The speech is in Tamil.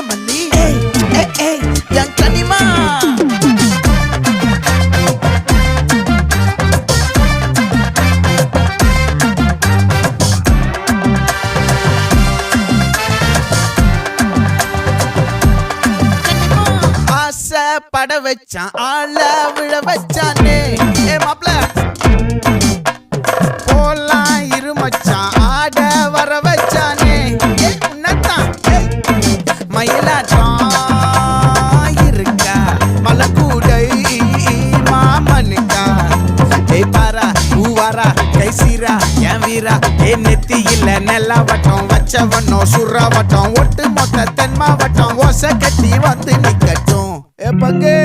மல்லி என் கனிமா பட வச்சான் ஆள விழ வச்சானே மாப்ள போலாம் இருமச்சான் ஆட வர வச்சானே உன்னத்தான் மயிலாட்டம் இருக்கா மலக்கூடை மாமனுக்கா பாரா பூவாரா கைசீரா என் வீரா நெத்தி இல்ல நெல்லா வட்டம் வச்சவனோ சுறா வட்டம் ஒட்டு மொத்த தென் மாவட்டம் ஓசை கட்டி வந்து நிக்கட்டும் பங்கே